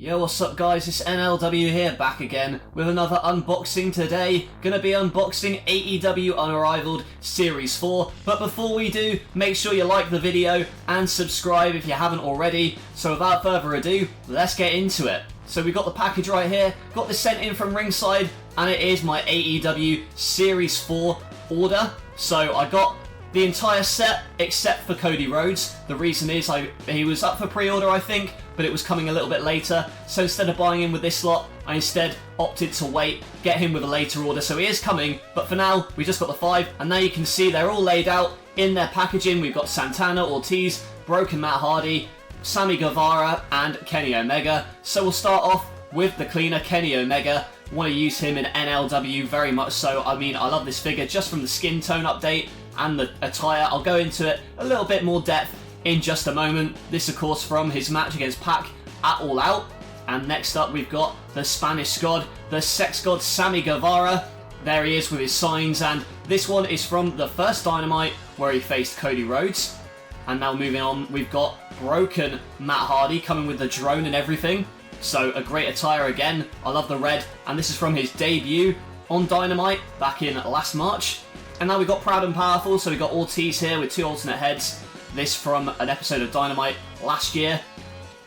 Yo, what's up guys, it's NLW here, back again with another unboxing today. Gonna be unboxing AEW Unrivaled Series 4, but before we do, make sure you like the video and subscribe if you haven't already. So without further ado, let's get into it. So we got the package right here, got this sent in from Ringside, and it is my AEW Series 4 order. So I got the entire set except for Cody Rhodes. The reason is he was up for pre-order, I think, but it was coming a little bit later. So instead of buying him with this lot, I instead opted to wait, get him with a later order. So he is coming, but for now, we just got the 5. And now you can see they're all laid out in their packaging. We've got Santana, Ortiz, Broken Matt Hardy, Sammy Guevara, and Kenny Omega. So we'll start off with the cleaner, Kenny Omega. Want to use him in NLW very much so. I mean, I love this figure just from the skin tone update and the attire. I'll go into it a little bit more depth in just a moment. This, of course, from his match against Pac at All Out. And next up, we've got the Spanish God, the sex god Sammy Guevara. There he is with his signs, and this one is from the first Dynamite where he faced Cody Rhodes. And now moving on, we've got Broken Matt Hardy coming with the drone and everything. So a great attire again. I love the red, and this is from his debut on Dynamite back in last March. And now we've got Proud and Powerful, so we've got Ortiz here with 2 alternate heads. This from an episode of Dynamite last year.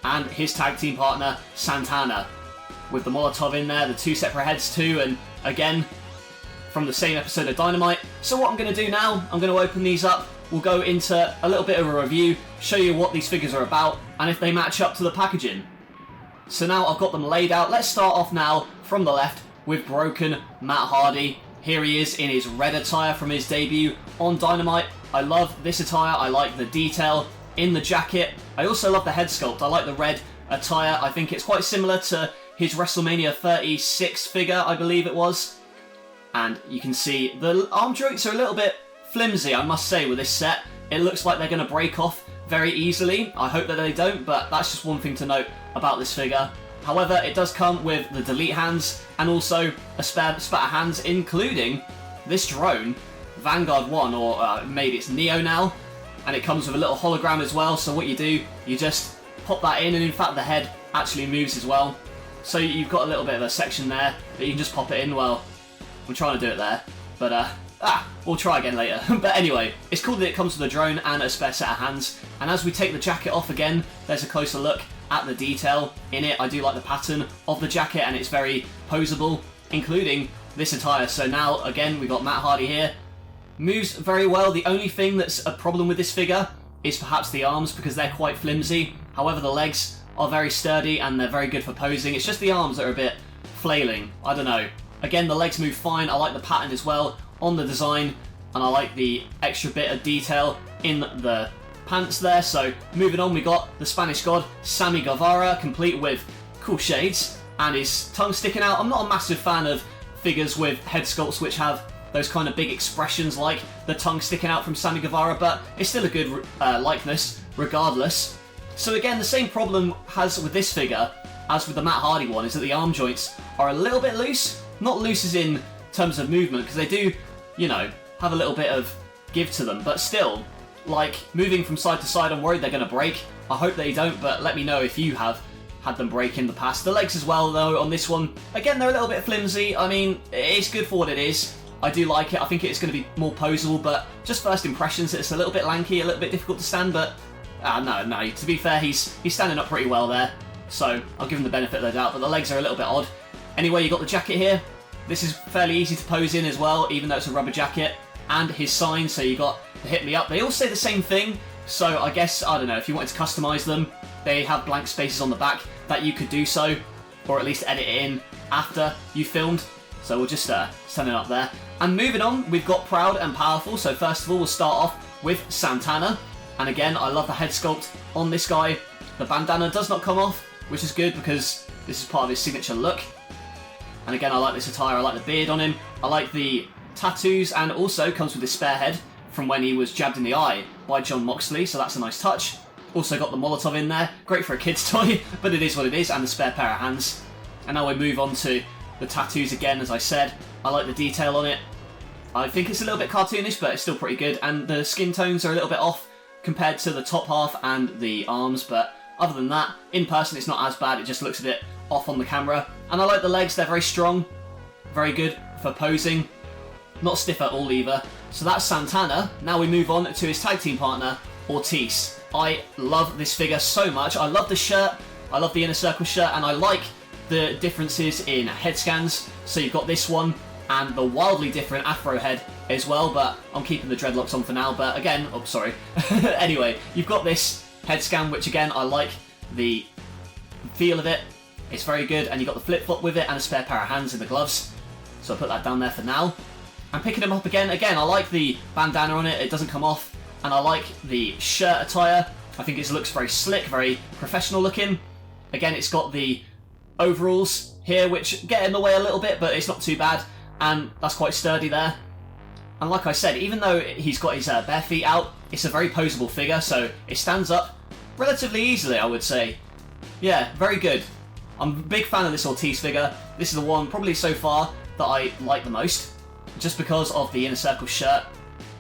And his tag team partner, Santana, with the Molotov in there, the 2 separate heads too, and again, from the same episode of Dynamite. So what I'm going to do now, I'm going to open these up. We'll go into a little bit of a review, show you what these figures are about, and if they match up to the packaging. So now I've got them laid out. Let's start off now from the left with Broken Matt Hardy. Here he is in his red attire from his debut on Dynamite. I love this attire. I like the detail in the jacket. I also love the head sculpt. I like the red attire. I think it's quite similar to his WrestleMania 36 figure, I believe it was. And you can see the arm joints are a little bit flimsy, I must say, with this set. It looks like they're going to break off very easily. I hope that they don't, but that's just one thing to note about this figure. However, it does come with the delete hands and also a spare of hands, including this drone, Vanguard 1, or maybe it's Neo now, and it comes with a little hologram as well. So what you do, you just pop that in, and in fact the head actually moves as well. So you've got a little bit of a section there that you can just pop it in. Well, I'm trying to do it there, but we'll try again later. But anyway, it's cool that it comes with a drone and a spare set of hands. And as we take the jacket off again, there's a closer look at the detail in it. I do like the pattern of the jacket, and it's very poseable, including this attire. So now, again, we've got Matt Hardy here. Moves very well. The only thing that's a problem with this figure is perhaps the arms, because they're quite flimsy. However, the legs are very sturdy, and they're very good for posing. It's just the arms that are a bit flailing. I don't know. Again, the legs move fine. I like the pattern as well on the design, and I like the extra bit of detail in the pants there. So moving on, we got the Spanish God Sammy Guevara, complete with cool shades and his tongue sticking out. I'm not a massive fan of figures with head sculpts which have those kind of big expressions like the tongue sticking out from Sammy Guevara, but it's still a good likeness regardless. So again, the same problem has with this figure as with the Matt Hardy one, is that the arm joints are a little bit loose. Not loose as in terms of movement, because they do, you know, have a little bit of give to them, but still, like, moving from side to side, I'm worried they're going to break. I hope they don't, but let me know if you have had them break in the past. The legs as well, though, on this one, again, they're a little bit flimsy. I mean, it's good for what it is. I do like it. I think it's going to be more poseable, but just first impressions, it's a little bit lanky, a little bit difficult to stand, but no, to be fair, he's standing up pretty well there, so I'll give him the benefit of the doubt, but the legs are a little bit odd. Anyway, you got the jacket here. This is fairly easy to pose in as well, even though it's a rubber jacket. And his sign, so you got the Hit Me Up. They all say the same thing, so I guess, I don't know, if you wanted to customise them, they have blank spaces on the back that you could do so, or at least edit it in after you filmed. So we'll just stand it up there. And moving on, we've got Proud and Powerful. So first of all, we'll start off with Santana. And again, I love the head sculpt on this guy. The bandana does not come off, which is good because this is part of his signature look. And again, I like this attire. I like the beard on him. I like the tattoos, and also comes with his spare head from when he was jabbed in the eye by Jon Moxley, so that's a nice touch. Also got the Molotov in there. Great for a kid's toy, but it is what it is, and the spare pair of hands. And now we move on to the tattoos again, as I said. I like the detail on it. I think it's a little bit cartoonish, but it's still pretty good, and the skin tones are a little bit off compared to the top half and the arms, but Other than that, in person it's not as bad, it just looks a bit off on the camera. And I like the legs, they're very strong, very good for posing, not stiff at all either. So that's Santana. Now we move on to his tag team partner, Ortiz. I love this figure so much. I love the shirt, I love the Inner Circle shirt, and I like the differences in head scans. So you've got this one and the wildly different Afro head as well, but I'm keeping the dreadlocks on for now. But again, oh sorry. Anyway, you've got this head scan, which again, I like the feel of it. It's very good, and you've got the flip-flop with it and a spare pair of hands in the gloves. So I'll put that down there for now. I'm picking him up again. Again, I like the bandana on it, it doesn't come off. And I like the shirt attire. I think it looks very slick, very professional looking. Again, it's got the overalls here, which get in the way a little bit, but it's not too bad. And that's quite sturdy there. And like I said, even though he's got his bare feet out, it's a very poseable figure, so it stands up relatively easily, I would say. Yeah, very good. I'm a big fan of this Ortiz figure. This is the one, probably so far, that I like the most, just because of the Inner Circle shirt.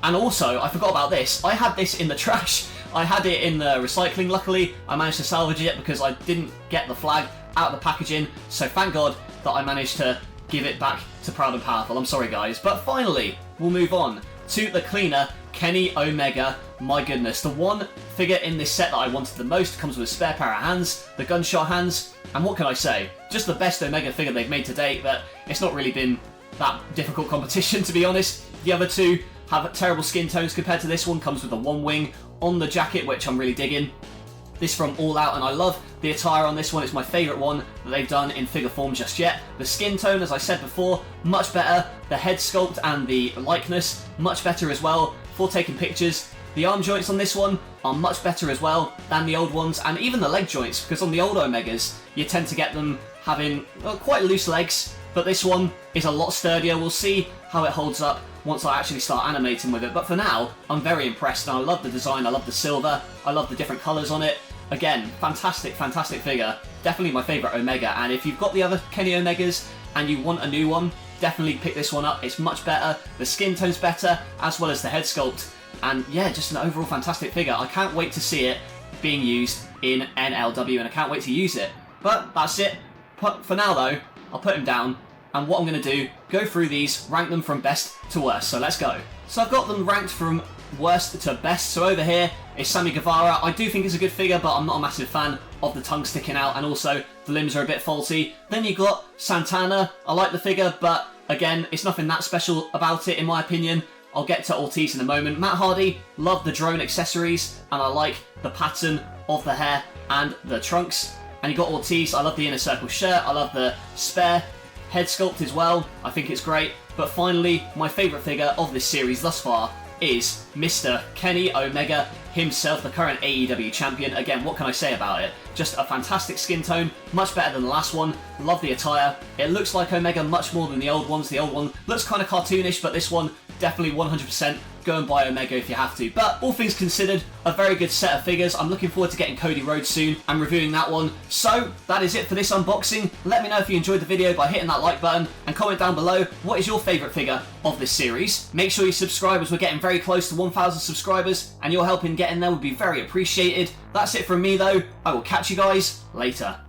And also, I forgot about this, I had this in the trash. I had it in the recycling, luckily. I managed to salvage it because I didn't get the flag out of the packaging, so thank God that I managed to give it back to Proud and Powerful. I'm sorry guys. But finally, we'll move on to the cleaner, Kenny Omega. My goodness, the one figure in this set that I wanted the most comes with a spare pair of hands, the gunshot hands, and what can I say? Just the best Omega figure they've made to date, but it's not really been that difficult competition, to be honest. The other two have terrible skin tones compared to this one, comes with a one wing on the jacket, which I'm really digging. This from All Out, and I love the attire on this one. It's my favourite one that they've done in figure form just yet. The skin tone, as I said before, much better. The head sculpt and the likeness, much better as well for taking pictures. The arm joints on this one are much better as well than the old ones, and even the leg joints, because on the old Omegas, you tend to get them having quite loose legs, but this one is a lot sturdier. We'll see how it holds up once I actually start animating with it, but for now, I'm very impressed, and I love the design, I love the silver, I love the different colours on it. Again, fantastic, fantastic figure. Definitely my favourite Omega, and if you've got the other Kenny Omegas and you want a new one, definitely pick this one up. It's much better, the skin tone's better, as well as the head sculpt, and yeah, just an overall fantastic figure. I can't wait to see it being used in NLW, and I can't wait to use it. But that's it. For now though, I'll put him down, and what I'm going to do, go through these, rank them from best to worst, so let's go. So I've got them ranked from worst to best. So over here is Sammy Guevara. I do think he's a good figure, but I'm not a massive fan of the tongue sticking out, and also the limbs are a bit faulty. Then you got Santana. I like the figure, but again, it's nothing that special about it in my opinion. I'll get to Ortiz in a moment. Matt Hardy, love the drone accessories, and I like the pattern of the hair and the trunks. And you got Ortiz. I love the Inner Circle shirt. I love the spare head sculpt as well. I think it's great. But finally, my favourite figure of this series thus far is Mr. Kenny Omega himself, the current AEW champion. Again, what can I say about it? Just a fantastic skin tone, much better than the last one. Love the attire. It looks like Omega much more than the old ones. The old one looks kind of cartoonish, but this one definitely 100% go and buy Omega if you have to. But all things considered, a very good set of figures. I'm looking forward to getting Cody Rhodes soon and reviewing that one. So that is it for this unboxing. Let me know if you enjoyed the video by hitting that like button, and comment down below what is your favourite figure of this series. Make sure you subscribe, as we're getting very close to 1,000 subscribers, and your help in getting there would be very appreciated. That's it from me though. I will catch you guys later.